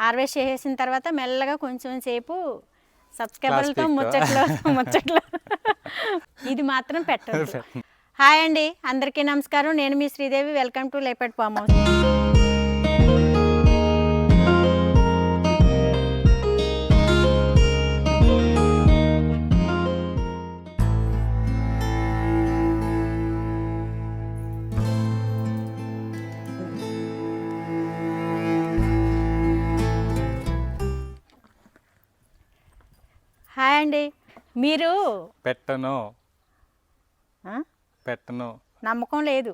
Harvest చేసేసిన తర్వాత మెల్లగా కొంచెం సేపు సబ్స్క్రైబర్లతో ముచ్చట్లు ఇది మాత్రం పెట్టదు. హాయ్ అండి, అందరికీ నమస్కారం. నేను మీ శ్రీదేవి. వెల్కమ్ టు లేపట్ ఫామ్ హౌస్. హాయ్ అండి. మీరు పెట్టను నమ్మకం లేదు.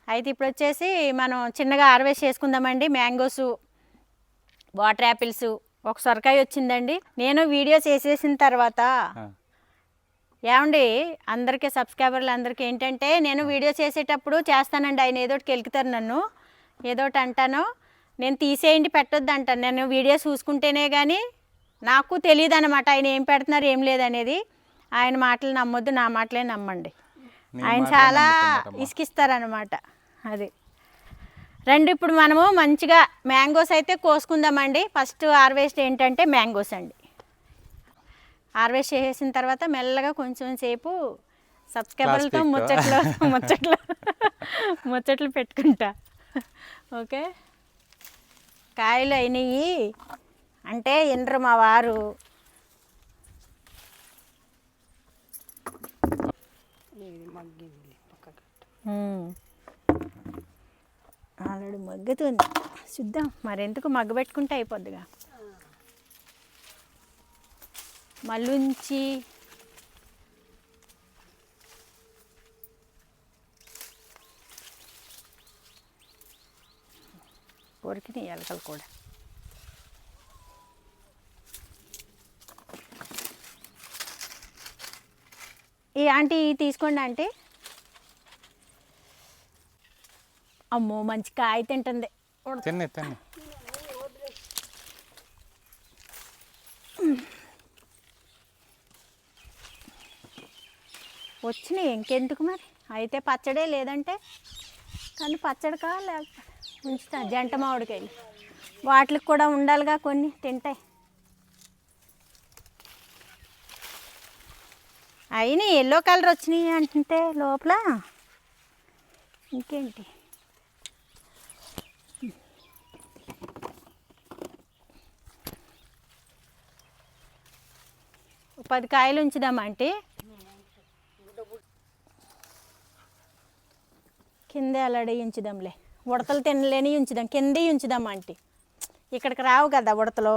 అయితే ఇప్పుడు వచ్చేసి మనం చిన్నగా హార్వెస్ట్ చేసుకుందామండి. మ్యాంగోస్, వాటర్ యాపిల్స్, ఒక సొరకాయ వచ్చిందండి. నేను వీడియో చేసేసిన తర్వాత ఏమండి అందరికీ సబ్స్క్రైబర్లు అందరికీ ఏంటంటే, నేను వీడియో చేసేటప్పుడు చేస్తానండి, ఆయన ఏదోటి కెలుకుతారు, నన్ను ఏదోటి అంటాను, నేను తీసేయండి పెట్టొద్దు అంటాను. నేను వీడియో చూసుకుంటేనే కానీ నాకు తెలియదు అనమాట ఆయన ఏం పెడుతున్నారు ఏం లేదనేది. ఆయన మాటలు నమ్మొద్దు, నా మాటలే నమ్మండి. ఆయన చాలా ఇసుకిస్తారనమాట. అది రండి, ఇప్పుడు మనము మంచిగా మ్యాంగోస్ అయితే కోసుకుందామండి. ఫస్ట్ హార్వెస్ట్ ఏంటంటే మ్యాంగోస్ అండి. హార్వెస్ట్ చేసేసిన తర్వాత మెల్లగా కొంచెం సేపు సబ్స్క్రైబర్లతో ముచ్చట్లు పెట్టుకుంటా. ఓకే, కాయలు అయినాయి అంటే ఇండ్రు మా వారు. ఆల్రెడీ మగ్గుతుంది, చూద్దాం. మరెందుకు మగ్గబెట్టుకుంటే అయిపోద్దిగా. మళ్ళుంచి కొరికినాయి ఎలకలు కూడా. ఈ ఆంటీ తీసుకోండి ఆంటీ. అమ్మో మంచి కాయ తింటుంది. వచ్చినాయి ఇంకెందుకు మరి. అయితే పచ్చడే లేదంటే, కానీ పచ్చడి కావాలి లేకపోతే ఉంచుతా. జంట మామిడికాయలు వాటికి కూడా ఉండాలిగా, కొన్ని తింటాయి. అయినా ఎల్లో కలర్ వచ్చినాయి అంటే లోపల ఇంకేంటి. 10 కాయలు ఉంచుదామంటే కింద అలాడే ఉంచుదాంలే. ఉడతలు తినలేని ఉంచుదాం, కిందే ఉంచుదాం ఆంటీ. ఇక్కడికి రావు కదా ఉడతలు.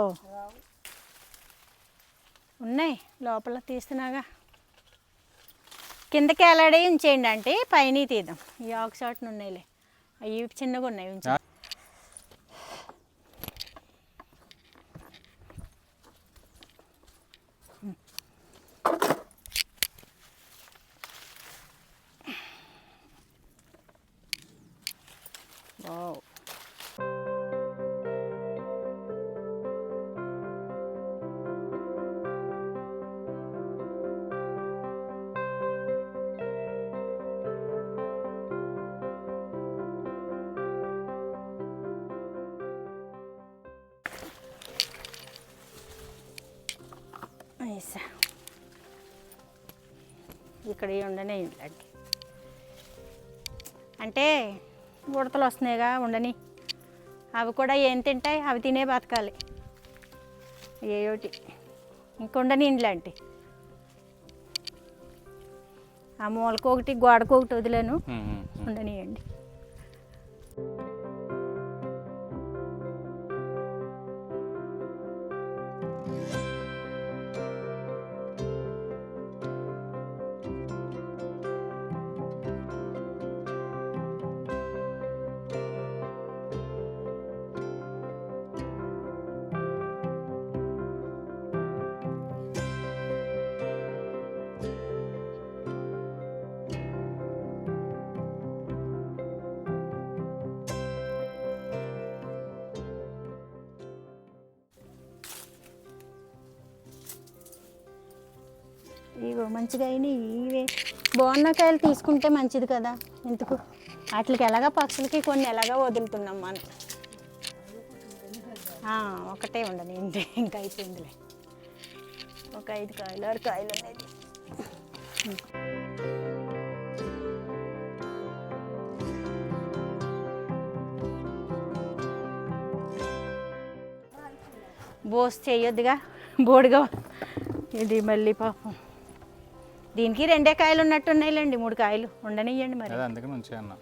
ఉన్నాయి లోపల తీస్తున్నాగా. కిందకి అలాడే ఉంచేయండి అంటే పైన తీద్దాం. ఈ ఆకు షాట్ను ఉన్నాయిలే, అవి చిన్నగా ఉన్నాయి ఉంచు. ఇక్కడ ఉండనే ఇలాంటి అంటే ఉడతలు వస్తున్నాయిగా, ఉండని. అవి కూడా ఏం తింటాయి, అవి తినే బతకాలి ఏయోటి. ఇంకొండని ఇలాంటి ఆ మూలకొకటి గోడకొకటి వదిలేను, ఉండనియండి. ఇగో మంచిగా అయినాయి. ఇవే బాగున్న కాయలు తీసుకుంటే మంచిది కదా. ఎందుకు వాటికి ఎలాగా పక్షులకి కొన్ని ఎలాగా వదులుతున్నాం మనం. ఒకటే ఉండని ఇంకా అయిపోయిందిలే. ఒక 5 కాయలు 6 కాయలు ఉన్నాయి. బోస్ చేయొద్దుగా బోడిగా ఇది మళ్ళీ పాపం. దీనికి 2 కాయలు ఉన్నట్టున్నాయిలేండి, 3 కాయలు ఉండనియ్యండి మరి. అందుకే మంచిగా అన్న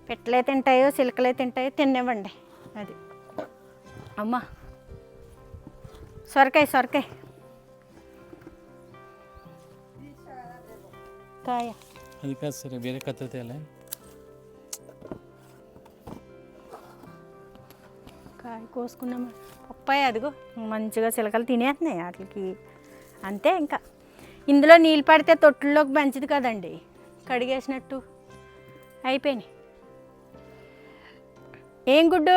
పెట్టలే తింటాయో చిలకలే తింటాయో తినివ్వండి. అది అమ్మా సొరకాయ కాయ అది కాదు సరే, వేరే కత్తి తేలే. కాయ కోసుకున్నామా పప్పాయి, అదిగో మంచిగా చిలకలు తినేస్తున్నాయి వాటికి. అంతే, ఇంకా ఇందులో నీళ్ళు పడితే తొట్టుల్లోకి మంచిది కదండి, కడిగేసినట్టు అయిపోయినాయి. ఏం గుడ్డు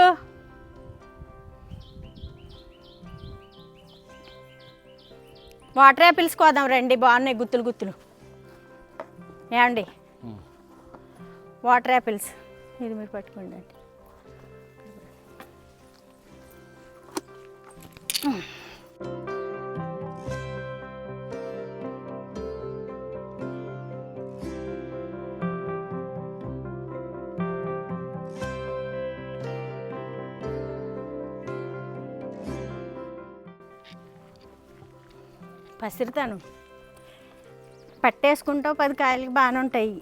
వాటర్ యాపిల్స్ కోదాం రండి, బాగున్నాయి గుత్తులు. ఏమండి వాటర్ యాపిల్స్ ఇది మీరు పట్టుకోండి అండి. పసిరితాను పట్టేసుకుంటావు, 10 కాయలకి బాగానే ఉంటాయి,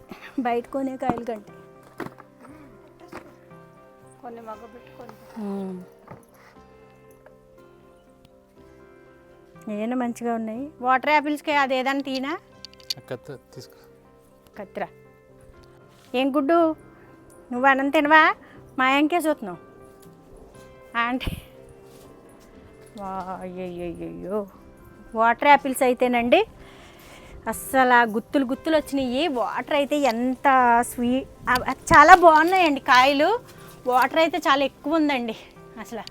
బయట కొనే కాయలు కంటే. కొన్ని మగ్గ పెట్టుకొని ఏమైనా మంచిగా ఉన్నాయి. వాటర్ యాపిల్స్కి అది ఏదైనా తీనా తీసుకో కత్తిరా. ఏం గుడ్డు నువ్వు అన్నం తినవా, మా ఇంకే చూస్తున్నావు అంటే. అయ్యయ్యో వాటర్ యాపిల్స్ అయితేనండి అస్సలు గుత్తులు వచ్చినాయి. వాటర్ అయితే ఎంత స్వీట్, చాలా బాగున్నాయండి కాయలు. వాటర్ అయితే చాలా ఎక్కువ ఉందండి అసలు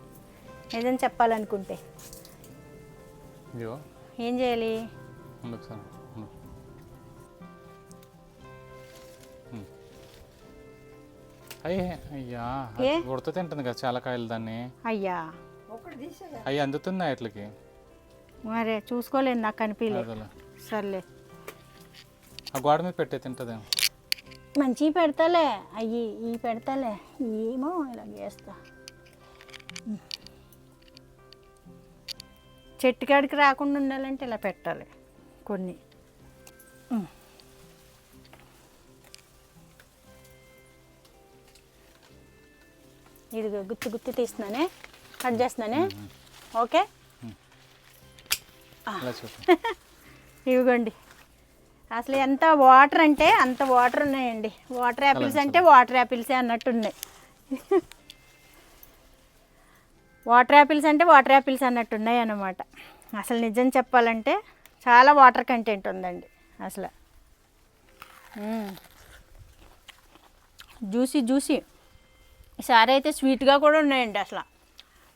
ఏదైనా చెప్పాలనుకుంటే. ఏం చేయాలి, అయ్యా ఉడత తింటుంది కదా చాలా కాయలు, దాన్ని అయ్యి అందుతున్నాయి అట్లకి. మరే చూసుకోలేదు, నాకు కనిపించలేదు. సర్లే ఆ గోడ మీద పెట్టే తింటుందేమో. మంచివి పెడతాలే, ఇవి పెడతాలే, ఏమో ఇలా చేస్తా. చెట్టు కాడికి రాకుండా ఉండాలంటే ఇలా పెట్టాలి కొన్ని. ఇది గుత్తి తీస్తున్నానే, కట్ చేస్తున్నానే. ఓకే ఇవిగోండి, అసలు ఎంత వాటర్ అంటే అంత వాటర్ ఉన్నాయండి. వాటర్ యాపిల్స్ అంటే వాటర్ యాపిల్సే అన్నట్టు ఉన్నాయి. వాటర్ యాపిల్స్ అంటే వాటర్ యాపిల్స్ అన్నట్టు ఉన్నాయి అన్నమాట. అసలు నిజం చెప్పాలంటే చాలా వాటర్ కంటెంట్ ఉందండి అసలు. జ్యూసీ ఈసారి అయితే స్వీట్గా కూడా ఉన్నాయండి. అసలు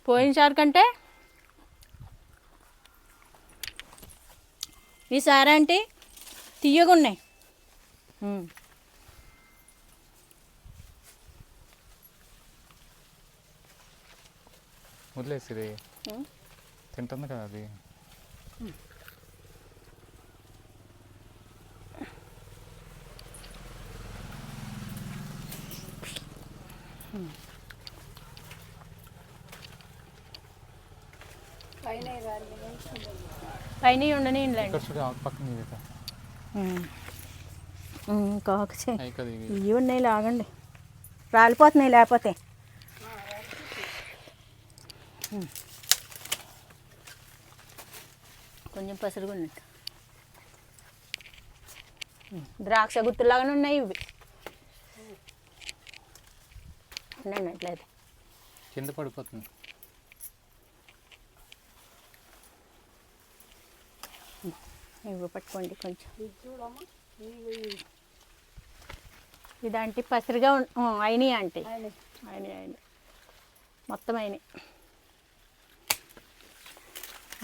పోయినసారి కంటే ఈసారి అంటే తీయగా ఉన్నాయి. వదిలేసిరి తింటుంది కదా అది. పైన ఉండని ఇవి ఉన్నాయి, లాగండి రాలిపోతున్నాయి లేకపోతే. కొంచెం పసురుగా ఉన్నట్టు ద్రాక్ష గుత్తులాగానే ఉన్నాయి ఇవి. అట్లయితే కింద పడిపోతుంది. ఇవి పట్టుకోండి కొంచెం. ఇదంటే పసరిగా అయినాయి అంటే అయినాయి మొత్తం అయినాయి.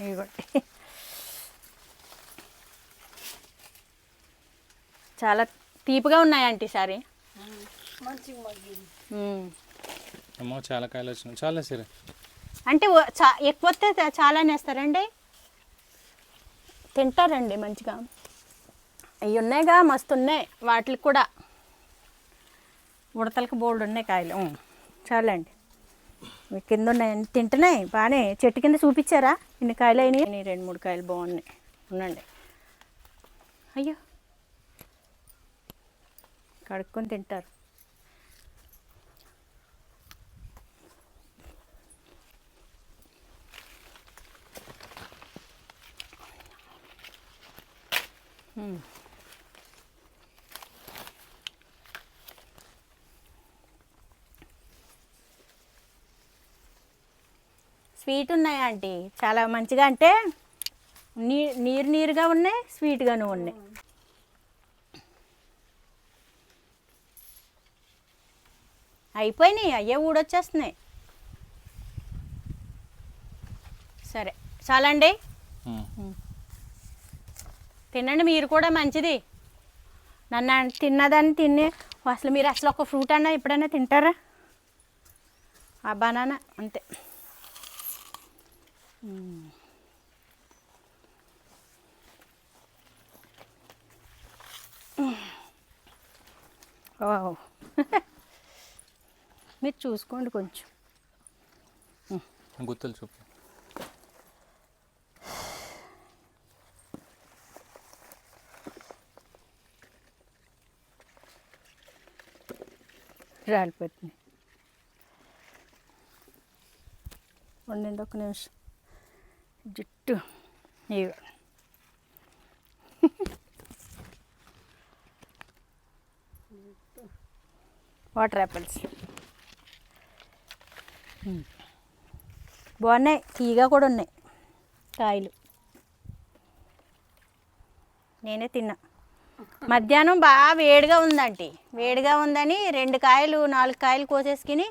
ఇవి కొట్టి చాలా తీపిగా ఉన్నాయి ఆంటీ ఈసారి. ఏమో చాలా కాయలు వచ్చినాయి. చాలా సరే అంటే ఎక్కువ వస్తే చాలా వేస్తారండి, తింటారండి మంచిగా. అవి ఉన్నాయిగా, మస్తు ఉన్నాయి. వాటికి కూడా ఉడతలకు బోల్డ్ ఉన్నాయి కాయలు. చాలండి, మీ కింద ఉన్నాయండి, తింటున్నాయి బాగానే. చెట్టు కింద చూపించారా ఇన్ని కాయలు అయినాయి? 2-3 కాయలు బాగున్నాయి. ఉండండి, అయ్యో కడుక్కొని తింటారు. స్వీట్ ఉన్నాయి ఆంటీ, చాలా మంచిగా. అంటే నీరుగా ఉన్నాయి, స్వీట్గాను ఉన్నాయి. అయిపోయినాయి, అయ్యే ఊడొచ్చేస్తున్నాయి. సరే చాలండి, తినండి మీరు కూడా, మంచిది. నన్ను తిన్నదాన్ని తిని అసలు మీరు అసలు ఒక ఫ్రూట్ అన్నా ఎప్పుడైనా తింటారా? ఆ బనానా అంతే. ఓ మీరు చూసుకోండి కొంచెం. గుత్తులు చూపు. రాలిపోతుంది. ఉండండి ఒక నిమిషం. జుట్టు ఇవి వాటర్ యాపిల్స్ బాగున్నాయి, తీగా కూడా ఉన్నాయి కాయలు. నేనే తిన్నా. మధ్యాహ్నం బాగా వేడిగా ఉందంటే, వేడిగా ఉందని 2 కాయలు 4 కాయలు కోసేసుకుని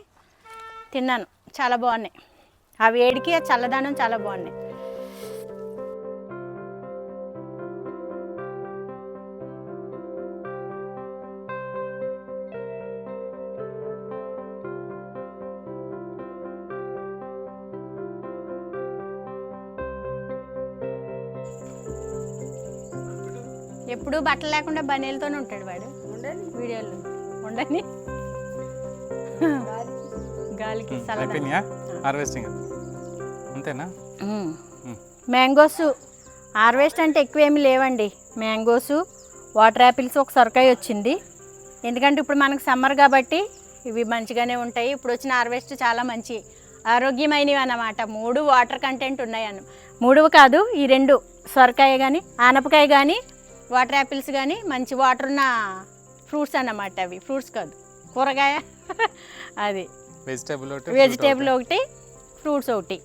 తిన్నాను. చాలా బాగున్నాయి. ఆ వేడికి ఆ చల్లదనం చాలా బాగున్నాయి. ఎప్పుడు బట్టలు లేకుండా బనీలతోనే ఉంటాడు వాడు వీడియోలో. ఉండని గాలికి అయిపోయినాయా హార్వెస్టింగ్? అంతేనా? మ్యాంగోస్ హార్వెస్ట్ అంటే ఎక్కువ ఏమి లేవండి. మ్యాంగోస్, వాటర్ యాపిల్స్, ఒక సొరకాయ వచ్చింది. ఎందుకంటే ఇప్పుడు మనకు సమ్మర్ కాబట్టి ఇవి మంచిగానే ఉంటాయి. ఇప్పుడు వచ్చిన హార్వెస్ట్ చాలా మంచి ఆరోగ్యమైనవి అన్నమాట. 3 వాటర్ కంటెంట్ ఉన్నాయన్న. 3 కాదు, ఈ 2 సొరకాయ కానీ ఆనపకాయ కానీ వాటర్ యాపిల్స్ కానీ మంచి వాటర్ ఉన్న ఫ్రూట్స్ అన్నమాట. అవి ఫ్రూట్స్ కాదు, కూరగాయ. అది వెజిటేబుల్ ఒకటి, ఫ్రూట్స్ ఒకటి.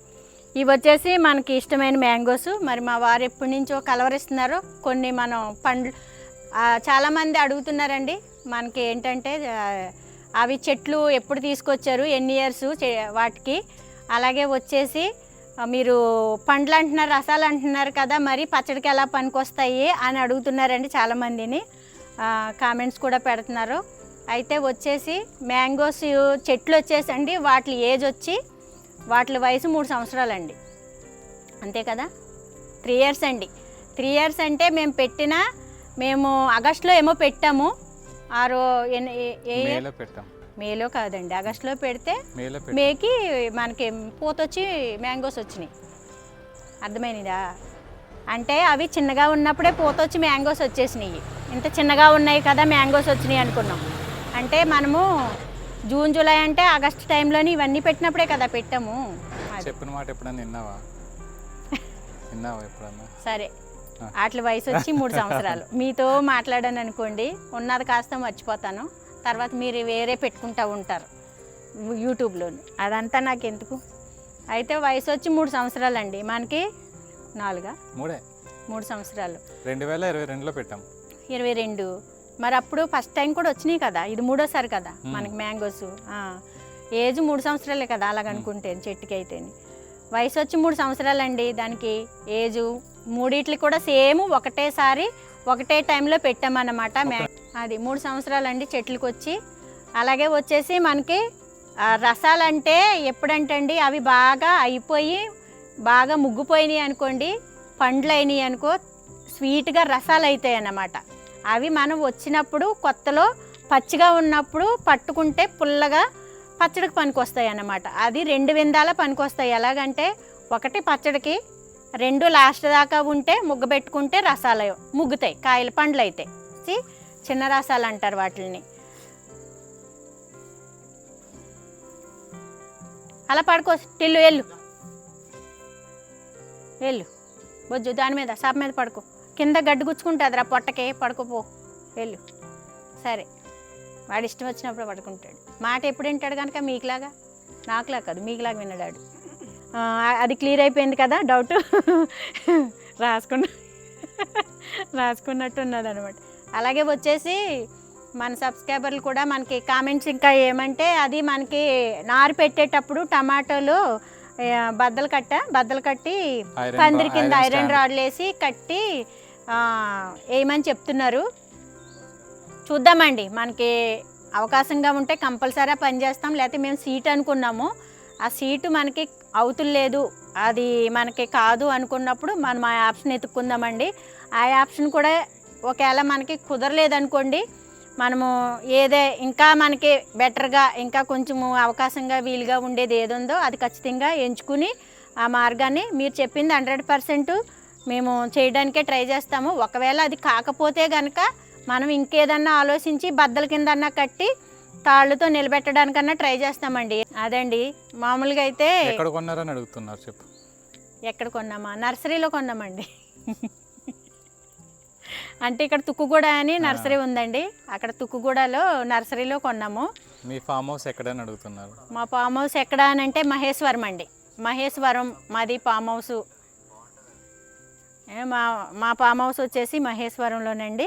ఇవి వచ్చేసి మనకి ఇష్టమైన మ్యాంగోస్. మరి మా వారు ఎప్పటి నుంచో కలవరిస్తున్నారు. కొన్ని మనం పండ్లు చాలామంది అడుగుతున్నారండి. మనకి ఏంటంటే అవి చెట్లు ఎప్పుడు తీసుకొచ్చారు, ఎన్ని ఇయర్స్ వాటికి. అలాగే వచ్చేసి మీరు పండ్లు అంటున్నారు, రసాలు అంటున్నారు కదా, మరి పచ్చడికి ఎలా పనికొస్తాయి అని అడుగుతున్నారండి చాలామందిని. కామెంట్స్ కూడా పెడుతున్నారు. అయితే వచ్చేసి మ్యాంగోస్ చెట్లు వచ్చేసి అండి, వాటి ఏజ్ వచ్చి వాటి వయసు 3 సంవత్సరాలండి. అంతే కదా, 3 ఇయర్స్ అండి. 3 ఇయర్స్ అంటే మేము ఆగస్టులో ఏమో పెట్టాము. మేలో కాదండి, ఆగస్టులో పెడితే మేకి మనకి పూతొచ్చి మ్యాంగోస్ వచ్చినాయి. అర్థమైనదా? అంటే అవి చిన్నగా ఉన్నప్పుడే పూతొచ్చి మ్యాంగోస్ వచ్చేసినాయి. ఇంత చిన్నగా ఉన్నాయి కదా మ్యాంగోస్ వచ్చినాయి అనుకున్నాం. అంటే మనము జూన్ జూలై అంటే ఆగస్ట్ టైంలోని ఇవన్నీ పెట్టినప్పుడే కదా పెట్టాము. చెప్పిన మాట ఎప్పుడన్నా విన్నావా ఎప్పుడన్నా? సరే, వాటి వయసు వచ్చి 3 సంవత్సరాలు. మీతో మాట్లాడాను అనుకోండి, ఉన్నది కాస్త మర్చిపోతాను. తర్వాత మీరు వేరే పెట్టుకుంటూ ఉంటారు యూట్యూబ్లో. అదంతా నాకు ఎందుకు. అయితే వయసు వచ్చి 3 సంవత్సరాలు అండి. మనకి 3 సంవత్సరాలు. 2022లో పెట్టాం. 22. మరి అప్పుడు ఫస్ట్ టైం కూడా వచ్చినాయి కదా, ఇది 3వసారి కదా మనకి మ్యాంగోస్. ఏజ్ 3 సంవత్సరాలే కదా అలాగనుకుంటే చెట్టుకి అయితే. వయసు వచ్చి 3 సంవత్సరాలండి. దానికి ఏజు 3 కూడా సేమ్ ఒకటేసారి ఒకటే టైంలో పెట్టామన్నమాట. అది 3 సంవత్సరాలండి చెట్లకు వచ్చి. అలాగే వచ్చేసి మనకి రసాలంటే ఎప్పుడంటే అండి అవి బాగా అయిపోయి బాగా ముగ్గిపోయినాయి అనుకోండి, పండ్లు అయినాయి అనుకో, స్వీట్గా రసాలు అవుతాయి అన్నమాట. అవి మనం వచ్చినప్పుడు కొత్తలో పచ్చిగా ఉన్నప్పుడు పట్టుకుంటే పుల్లగా పచ్చడికి పనికొస్తాయి అన్నమాట. అది 2 విధాల పనికొస్తాయి. ఎలాగంటే ఒకటి పచ్చడికి, 2 లాస్ట్ దాకా ఉంటే ముగ్గ పెట్టుకుంటే రసాలు ముగ్గుతాయి, కాయలు పండ్లు అవుతాయి. చిన్న రసాలు అంటారు వాటిని. అలా పడుకో టిల్లు, వెళ్ళు బొజ్జు, దాని మీద సాప మీద పడుకో. కింద గడ్డి గుచ్చుకుంటుంది రా పొట్టకే, పడుకోపో వెళ్ళు. సరే, వాడు ఇష్టం వచ్చినప్పుడు పడుకుంటాడు. మాట ఎప్పుడు వింటాడు కనుక మీకులాగా, నాకులా కాదు మీకులాగా వినడాడు. అది క్లియర్ అయిపోయింది కదా డౌట్. రాసుకున్నట్టు ఉన్నది అనమాట. అలాగే వచ్చేసి మన సబ్స్క్రైబర్లు కూడా మనకి కామెంట్స్ ఇంకా ఏమంటే, అది మనకి నారు పెట్టేటప్పుడు టమాటోలు బద్దలు కట్టి పందిరి కింద ఐరన్ రాడ్లు వేసి కట్టి వేయమని చెప్తున్నారు. చూద్దామండి, మనకి అవకాశంగా ఉంటే కంపల్సరీ పని చేస్తాం. లేకపోతే మేము సీట్ అనుకున్నాము, ఆ సీటు మనకి అవుతులేదు, అది మనకి కాదు అనుకున్నప్పుడు మనం ఆ ఆప్షన్ ఎత్తుక్కుందామండి. ఆ ఆప్షన్ కూడా ఒకవేళ మనకి కుదరలేదనుకోండి, మనము ఇంకా మనకి బెటర్గా ఇంకా కొంచెము అవకాశంగా వీలుగా ఉండేది ఏదుందో అది ఖచ్చితంగా ఎంచుకుని ఆ మార్గాన్ని మీరు చెప్పింది 100% మేము చేయడానికే ట్రై చేస్తాము. ఒకవేళ అది కాకపోతే కనుక మనం ఇంకేదన్నా ఆలోచించి బద్దల కిందన్నా కట్టి తాళ్ళతో నిలబెట్టడానికన్నా ట్రై చేస్తామండి. అదండి, మామూలుగా అయితే ఎక్కడ కొన్నారని అడుగుతున్నారు, చెప్పు. ఎక్కడ కొన్నామా? నర్సరీలో కొన్నామండి. అంటే ఇక్కడ తుక్కుగూడ అని నర్సరీ ఉందండి, అక్కడ తుక్కుగూడలో నర్సరీలో కొన్నాము. మీ ఫామ్ హౌస్ ఎక్కడని అడుగుతున్నారు? మా ఫామ్ హౌస్ ఎక్కడ అని అంటే మహేశ్వరం అండి. మహేశ్వరం మాది ఫామ్ హౌస్. మా ఫామ్ హౌస్ వచ్చేసి మహేశ్వరంలోనండి.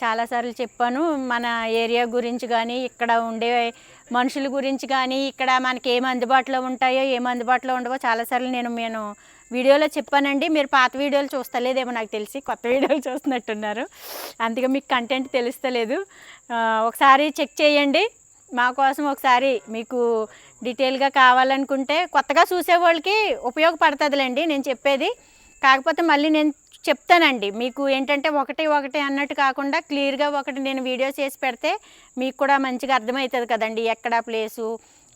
చాలాసార్లు చెప్పాను మన ఏరియా గురించి కానీ, ఇక్కడ ఉండే మనుషుల గురించి కానీ, ఇక్కడ మనకి ఏం అందుబాటులో ఉంటాయో ఏం అందుబాటులో ఉండవో చాలాసార్లు నేను వీడియోలో చెప్పానండి. మీరు పాత వీడియోలు చూస్తలేదేమో నాకు తెలిసి, కొత్త వీడియోలు చూస్తున్నట్టున్నారు, అందుకే మీకు కంటెంట్ తెలుస్తలేదు. ఒకసారి చెక్ చేయండి మా కోసం. ఒకసారి మీకు డీటెయిల్గా కావాలనుకుంటే కొత్తగా చూసేవాళ్ళకి ఉపయోగపడుతుందిలేండి నేను చెప్పేది. కాకపోతే మళ్ళీ నేను చెప్తానండి మీకు ఏంటంటే ఒకటి అన్నట్టు కాకుండా క్లియర్గా ఒకటి నేను వీడియో చేసి పెడితే మీకు కూడా మంచిగా అర్థమవుతుంది కదండి, ఎక్కడ ప్లేసు,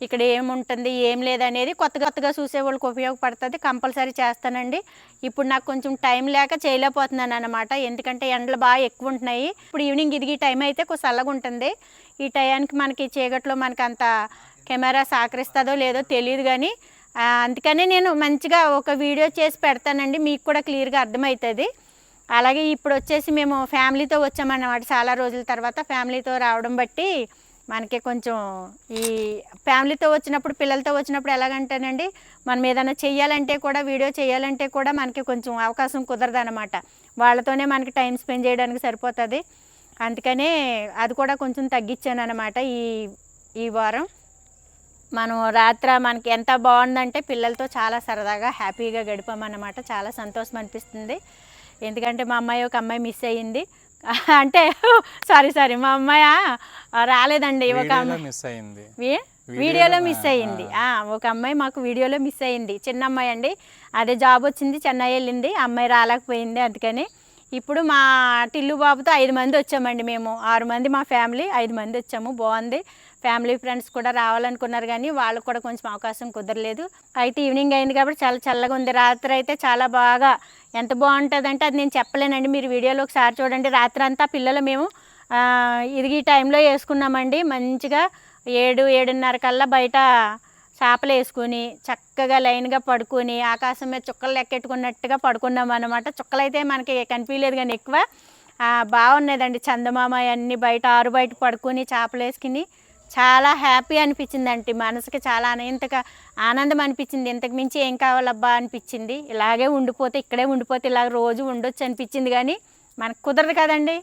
ఇక్కడ ఏముంటుంది ఏం లేదనేది కొత్తగా చూసే వాళ్ళకి ఉపయోగపడుతుంది. కంపల్సరీ చేస్తానండి. ఇప్పుడు నాకు కొంచెం టైం లేక చేయలేకపోతున్నాను అనమాట, ఎందుకంటే ఎండలు బాగా ఎక్కువ ఉంటున్నాయి. ఇప్పుడు ఈవినింగ్ ఇది టైం అయితే కొంచెం చల్లగా ఉంటుంది. ఈ టయానికి మనకి చీకట్లో మనకి అంత కెమెరా సహకరిస్తుందో లేదో తెలియదు, కానీ అందుకనే నేను మంచిగా ఒక వీడియో చేసి పెడతానండి, మీకు కూడా క్లియర్గా అర్థమవుతుంది. అలాగే ఇప్పుడు వచ్చేసి మేము ఫ్యామిలీతో వచ్చామన్నమాట. చాలా రోజుల తర్వాత ఫ్యామిలీతో రావడం బట్టి మనకి కొంచెం ఈ ఫ్యామిలీతో వచ్చినప్పుడు, పిల్లలతో వచ్చినప్పుడు ఎలాగంటేనండి, మనం ఏదైనా చెయ్యాలంటే కూడా, వీడియో చేయాలంటే కూడా మనకి కొంచెం అవకాశం కుదరదు అనమాట. వాళ్ళతోనే మనకి టైం స్పెండ్ చేయడానికి సరిపోతుంది. అందుకనే అది కూడా కొంచెం తగ్గించాను అనమాట. ఈ వారం మనం రాత్రి మనకి ఎంత బాగుందంటే పిల్లలతో చాలా సరదాగా హ్యాపీగా గడిపామన్నమాట. చాలా సంతోషం అనిపిస్తుంది. ఎందుకంటే మా అమ్మాయి ఒక అమ్మాయి మిస్ అయ్యింది. అంటే సారీ మా అమ్మాయి రాలేదండి, ఒక అమ్మాయి మిస్ అయ్యింది, వీడియోలో మిస్ అయ్యింది. ఒక అమ్మాయి మాకు వీడియోలో మిస్ అయ్యింది, చిన్న అమ్మాయి అండి. అదే జాబ్ వచ్చింది, చెన్నై వెళ్ళింది, అమ్మాయి రాలేకపోయింది. అందుకని ఇప్పుడు మా టిల్లు బాబుతో 5 మంది వచ్చామండి. మేము 6 మంది మా ఫ్యామిలీ, 5 మంది వచ్చాము. బాగుంది. ఫ్యామిలీ ఫ్రెండ్స్ కూడా రావాలనుకున్నారు కానీ వాళ్ళకు కూడా కొంచెం అవకాశం కుదరలేదు. అయితే ఈవినింగ్ అయింది కాబట్టి చాలా చల్లగా ఉంది. రాత్రి అయితే చాలా బాగా ఎంత బాగుంటుందంటే అది నేను చెప్పలేనండి, మీరు వీడియోలో ఒకసారి చూడండి. రాత్రి అంతా పిల్లలు మేము ఈ టైంలో వేసుకున్నామండి. మంచిగా 7-7:30 కల్లా బయట చేపలు వేసుకుని చక్కగా లైన్గా పడుకొని ఆకాశం మీద చుక్కలు లెక్కెట్టుకున్నట్టుగా పడుకున్నాం అన్నమాట. చుక్కలు అయితే మనకి కనిపించలేదు కానీ ఎక్కువ బాగున్నదండి. చందమామ అన్నీ బయట బయట పడుకొని చేపలు వేసుకుని చాలా హ్యాపీ అనిపించిందండి. మనసుకి చాలా ఇంతగా ఆనందం అనిపించింది. ఇంతకు మించి ఏం కావాలబ్బా అనిపించింది. ఇలాగే ఉండిపోతే, ఇక్కడే ఉండిపోతే ఇలాగ రోజు ఉండొచ్చు అనిపించింది, కానీ మనకు కుదరదు కదండి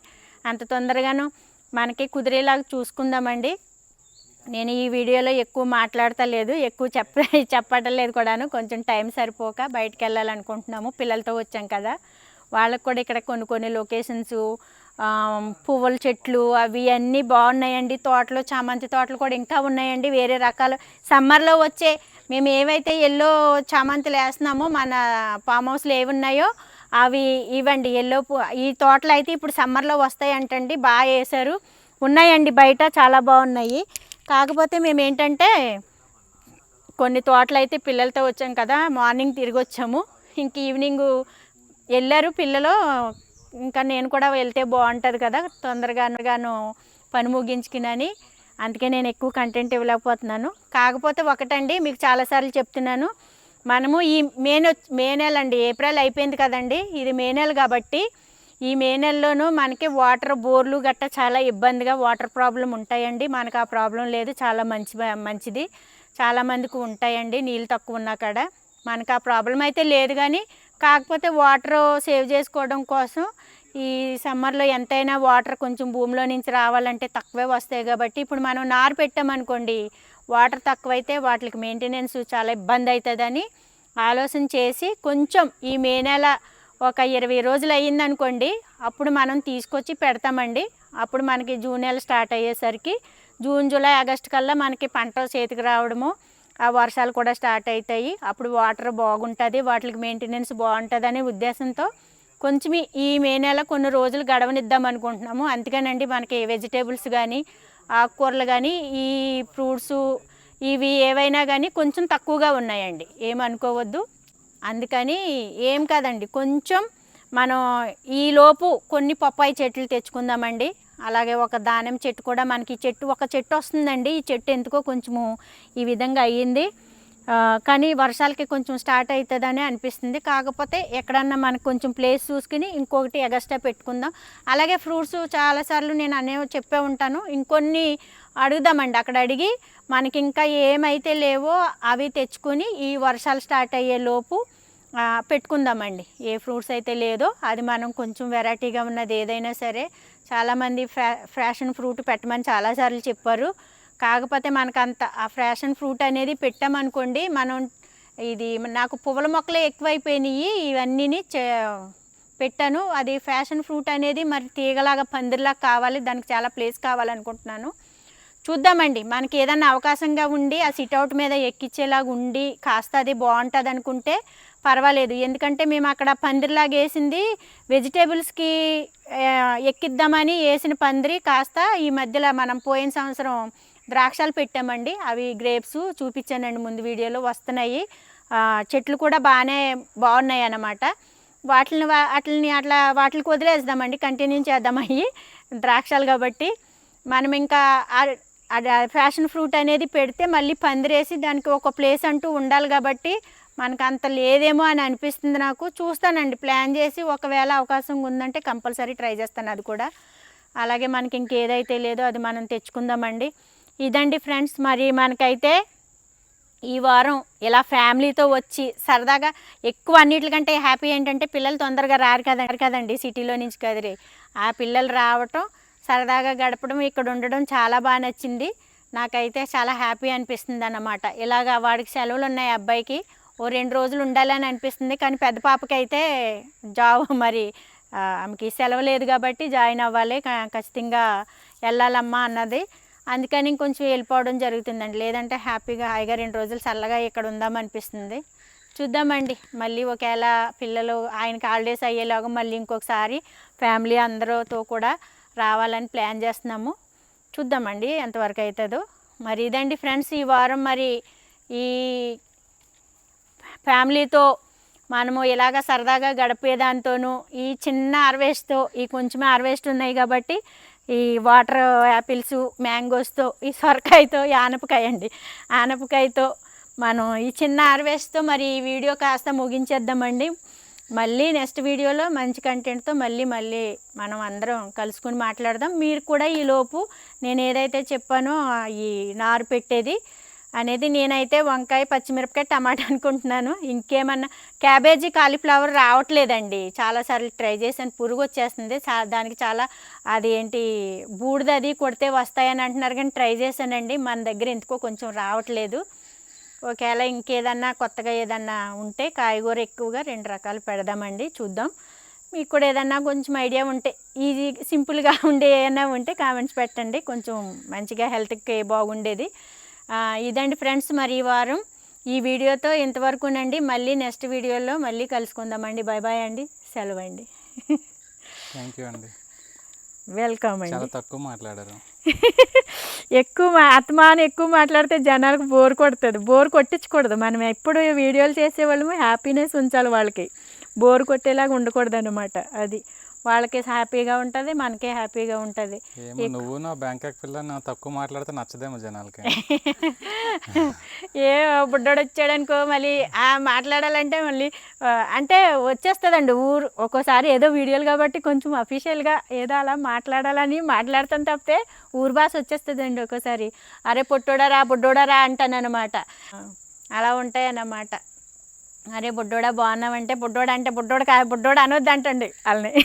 అంత తొందరగాను. మనకి కుదిరేలాగా చూసుకుందామండి. నేను ఈ వీడియోలో ఎక్కువ మాట్లాడతలేదు, ఎక్కువ చెప్పటం లేదు కూడాను. కొంచెం టైం సరిపోక బయటికి వెళ్ళాలనుకుంటున్నాము. పిల్లలతో వచ్చాం కదా, వాళ్ళకు కూడా ఇక్కడ కొన్ని లొకేషన్స్ పువ్వుల చెట్లు అవి అన్నీ బాగున్నాయండి. తోటలు చామంతి తోటలు కూడా ఇంకా ఉన్నాయండి. వేరే రకాలు సమ్మర్లో వచ్చే మేము ఏవైతే ఎల్లో చామంతులు వేస్తున్నామో మన ఫామ్ హౌస్లో ఏవి ఉన్నాయో అవి ఇవ్వండి. ఈ తోటలు అయితే ఇప్పుడు సమ్మర్లో వస్తాయంటండి. బాగా వేశారు, ఉన్నాయండి బయట చాలా బాగున్నాయి. కాకపోతే మేము ఏంటంటే కొన్ని తోటలు అయితే పిల్లలతో వచ్చాం కదా, మార్నింగ్ తిరిగి వచ్చాము. ఇంక ఈవినింగ్ వెళ్ళారు పిల్లలు, ఇంకా నేను కూడా వెళ్తే బాగుంటుంది కదా తొందరగాను పని ముగించుకునని. అందుకే నేను ఎక్కువ కంటెంట్ ఇవ్వలేకపోతున్నాను. కాకపోతే ఒకటండి, మీకు చాలాసార్లు చెప్తున్నాను, మనము ఈ మే నెల అండి, ఏప్రిల్ అయిపోయింది కదండి, ఇది మే నెల కాబట్టి ఈ మే నెలలోనూ మనకి వాటర్ బోర్లు గట్ట చాలా ఇబ్బందిగా వాటర్ ప్రాబ్లం ఉంటాయండి. మనకు ఆ ప్రాబ్లం లేదు, చాలా మంచిది. చాలామందికి ఉంటాయండి నీళ్ళు తక్కువ ఉన్నా కాడ. మనకు ఆ ప్రాబ్లం అయితే లేదు, కానీ కాకపోతే వాటర్ సేవ్ చేసుకోవడం కోసం ఈ సమ్మర్లో ఎంతైనా వాటర్ కొంచెం భూమిలో నుంచి రావాలంటే తక్కువే వస్తాయి కాబట్టి ఇప్పుడు మనం నారు పెట్టామనుకోండి, వాటర్ తక్కువైతే వాటికి మెయింటెనెన్స్ చాలా ఇబ్బంది అవుతుందని ఆలోచన చేసి కొంచెం ఈ మే నెల ఒక 20 రోజులు అయ్యిందనుకోండి, అప్పుడు మనం తీసుకొచ్చి పెడతామండి. అప్పుడు మనకి జూన్ నెల స్టార్ట్ అయ్యేసరికి జూన్ జూలై ఆగస్టు కల్లా మనకి పంట చేతికి రావడము, ఆ వర్షాలు కూడా స్టార్ట్ అవుతాయి. అప్పుడు వాటర్ బాగుంటుంది, వాటికి మెయింటెనెన్స్ బాగుంటుంది అనే ఉద్దేశంతో కొంచెం ఈ మే నెల కొన్ని రోజులు గడవనిద్దాం అనుకుంటున్నాము. అందుకేనండి మనకి వెజిటేబుల్స్ కానీ ఆకుకూరలు కానీ ఈ ఫ్రూట్స్ ఇవి ఏవైనా కానీ కొంచెం తక్కువగా ఉన్నాయండి, ఏమనుకోవద్దు. అందుకని ఏం కాదండి, కొంచెం మనం ఈలోపు కొన్ని పప్పాయి చెట్లు తెచ్చుకుందామండి. అలాగే ఒక దానిమ్మ చెట్టు కూడా మనకి ఒక చెట్టు వస్తుందండి. ఈ చెట్టు ఎందుకో కొంచెము ఈ విధంగా అయ్యింది, కానీ వర్షాలకి కొంచెం స్టార్ట్ అవుతుందని అనిపిస్తుంది. కాకపోతే ఎక్కడన్నా మనకు కొంచెం ప్లేస్ చూసుకుని ఇంకొకటి ఎగస్ట్రా పెట్టుకుందాం. అలాగే ఫ్రూట్స్ చాలాసార్లు నేను చెప్పే ఉంటాను, ఇంకొన్ని అడుగుదామండి. అక్కడ అడిగి మనకి ఇంకా ఏమైతే లేవో అవి తెచ్చుకొని ఈ వర్షాలు స్టార్ట్ అయ్యే లోపు పెట్టుకుందామండి. ఏ ఫ్రూట్స్ అయితే లేదో అది మనం కొంచెం వెరైటీగా ఉన్నది ఏదైనా సరే. చాలామంది ఫ్యాషన్ ఫ్రూట్ పెట్టమని చాలాసార్లు చెప్పారు. కాకపోతే మనకంత ఆ ఫ్యాషన్ ఫ్రూట్ అనేది పెట్టామనుకోండి, మనం నాకు పువ్వుల మొక్కలే ఎక్కువైపోయినాయి, ఇవన్నీ పెట్టాను. అది ఫ్యాషన్ ఫ్రూట్ అనేది మరి తీగలాగా పందిరిలాగా కావాలి, దానికి చాలా ప్లేస్ కావాలనుకుంటున్నాను. చూద్దామండి, మనకి ఏదన్నా అవకాశంగా ఉండి ఆ సిట్అవుట్ మీద ఎక్కించేలాగా ఉండి కాస్త అది బాగుంటుంది అనుకుంటే పర్వాలేదు. ఎందుకంటే మేము అక్కడ పందిరిలాగా వేసింది వెజిటేబుల్స్కి ఎక్కిద్దామని వేసిన పందిరి కాస్త ఈ మధ్యలో మనం పోయిన సంవత్సరం ద్రాక్షలు పెట్టామండి. అవి గ్రేప్స్ చూపించానండి ముందు వీడియోలో, వస్తున్నాయి. చెట్లు కూడా బాగున్నాయి అన్నమాట. వాటికి వదిలేద్దామండి, కంటిన్యూ చేద్దాం. అవి ద్రాక్షలు కాబట్టి మనం ఇంకా ఫ్యాషన్ ఫ్రూట్ అనేది పెడితే మళ్ళీ పందిరేసి దానికి ఒక ప్లేస్ అంటూ ఉండాలి కాబట్టి మనకు అంత లేదేమో అని అనిపిస్తుంది నాకు. చూస్తానండి, ప్లాన్ చేసి ఒకవేళ అవకాశం ఉందంటే కంపల్సరీ ట్రై చేస్తాను అది కూడా. అలాగే మనకి ఇంకేదైతే లేదో అది మనం తెచ్చుకుందామండి. ఇదండి ఫ్రెండ్స్, మరి మనకైతే ఈ వారం ఇలా ఫ్యామిలీతో వచ్చి సరదాగా ఎక్కువ అన్నిటికంటే హ్యాపీ ఏంటంటే పిల్లలు తొందరగా రారు కదండి సిటీలో నుంచి కదిరి. ఆ పిల్లలు రావటం, సరదాగా గడపడం, ఇక్కడ ఉండడం చాలా బాగా నచ్చింది నాకైతే. చాలా హ్యాపీ అనిపిస్తుంది అన్నమాట. ఇలాగ వాడికి సెలవులు ఉన్నాయి, అబ్బాయికి ఓ 2 రోజులు ఉండాలని అనిపిస్తుంది. కానీ పెద్ద పాపకి అయితే జాబ్ మరి ఆమెకి సెలవు లేదు కాబట్టి జాయిన్ అవ్వాలి, ఖచ్చితంగా వెళ్ళాలమ్మా అన్నది. అందుకని ఇంకొంచెం వెళ్ళిపోవడం జరుగుతుందండి. లేదంటే హ్యాపీగా హాయిగా 2 రోజులు చల్లగా ఇక్కడ ఉందామనిపిస్తుంది. చూద్దామండి, మళ్ళీ ఒకవేళ పిల్లలు ఆయనకి హాలిడేస్ అయ్యేలాగా మళ్ళీ ఇంకొకసారి ఫ్యామిలీ అందరితో కూడా రావాలని ప్లాన్ చేస్తున్నాము. చూద్దామండి ఎంతవరకు అవుతుందో. మరి ఇదండి ఫ్రెండ్స్, ఈ వారం మరి ఈ ఫ్యామిలీతో మనము ఇలాగ సరదాగా గడిపేదాంతోనూ ఈ చిన్న హార్వెస్ట్తో, ఈ కొంచెమే హార్వెస్ట్ ఉన్నాయి కాబట్టి ఈ వాటర్ యాపిల్స్, మ్యాంగోస్తో, ఈ సొరకాయతో, ఈ ఆనపకాయతో మనం ఈ చిన్న హార్వెస్ట్తో మరి ఈ వీడియో కాస్త ముగించేద్దామండి. మళ్ళీ నెక్స్ట్ వీడియోలో మంచి కంటెంట్తో మళ్ళీ మనం అందరం కలుసుకుని మాట్లాడదాం. మీరు కూడా ఈలోపు నేను ఏదైతే చెప్పానో ఈ నారు పెట్టేది అనేది, నేనైతే వంకాయ, పచ్చిమిరపకాయ, టమాటా అనుకుంటున్నాను. ఇంకేమన్నా క్యాబేజీ, కాలీఫ్లవర్ రావట్లేదండి. చాలాసార్లు ట్రై చేశాను, పురుగు వచ్చేస్తుంది. దానికి చాలా అది ఏంటి బూడిద అది కొడితే వస్తాయని అంటున్నారు, కానీ ట్రై చేశానండి. మన దగ్గర ఎందుకో కొంచెం రావట్లేదు. ఒకవేళ ఇంకేదన్నా కొత్తగా ఏదన్నా ఉంటే కాయగూర ఎక్కువగా 2 రకాలు పెడదామండి, చూద్దాం. మీకు కూడా ఏదన్నా కొంచెం ఐడియా ఉంటే ఈజీ సింపుల్గా ఉండే ఏమైనా ఉంటే కామెంట్స్ పెట్టండి, కొంచెం మంచిగా హెల్త్కి బాగుండేది. ఇదండి ఫ్రెండ్స్, మరి ఈ వారం ఈ వీడియోతో ఇంతవరకునండి. మళ్ళీ నెక్స్ట్ వీడియోలో మళ్ళీ కలుసుకుందామండి. బాయ్ బాయ్ అండి, సెలవు అండి. థ్యాంక్ యూ అండి. వెల్కమ్ అండి. చాలా తక్కువ మాట్లాడారు. అత్తమాన ఎక్కువ మాట్లాడితే జనాలకు బోర్ కొడుతుంది. బోర్ కొట్టించకూడదు. మనం ఎప్పుడు వీడియోలు చేసేవాళ్ళము హ్యాపీనెస్ ఉంచాలి, వాళ్ళకి బోర్ కొట్టేలాగా ఉండకూడదు అనమాట. అది వాళ్ళకి హ్యాపీగా ఉంటుంది, మనకే హ్యాపీగా ఉంటుంది. ఏమో నువ్వు నా బ్యాంకాక్ పిల్ల నా తక్కువ మాట్లాడితే నచ్చదేమో జనాలకి. ఏ బుడ్డోడు వచ్చాడనుకో మళ్ళీ మాట్లాడాలంటే మళ్ళీ అంటే వచ్చేస్తుందండి ఊరు. ఒక్కోసారి ఏదో వీడియోలు కాబట్టి కొంచెం అఫీషియల్గా ఏదో అలా మాట్లాడాలని మాట్లాడతాను తప్పితే ఊరు భాష వచ్చేస్తుందండి ఒక్కోసారి. అరే పొట్టోడరా బుడ్డోడరా అంటానన్నమాట. అలా ఉంటాయన్నమాట. అరే బుడ్డోడా బాగున్నావంటే బుడ్డోడు అంటే బుడ్డోడు కాదు బుడ్డోడు అనొద్దు అంటండి వాళ్ళని.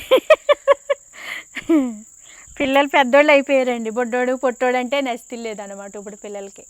పిల్లలు పెద్దోళ్ళు అయిపోయారండి. బుడ్డోడు పొట్టోడు అంటే నచ్చలేదు అనమాట ఇప్పుడు పిల్లలకి.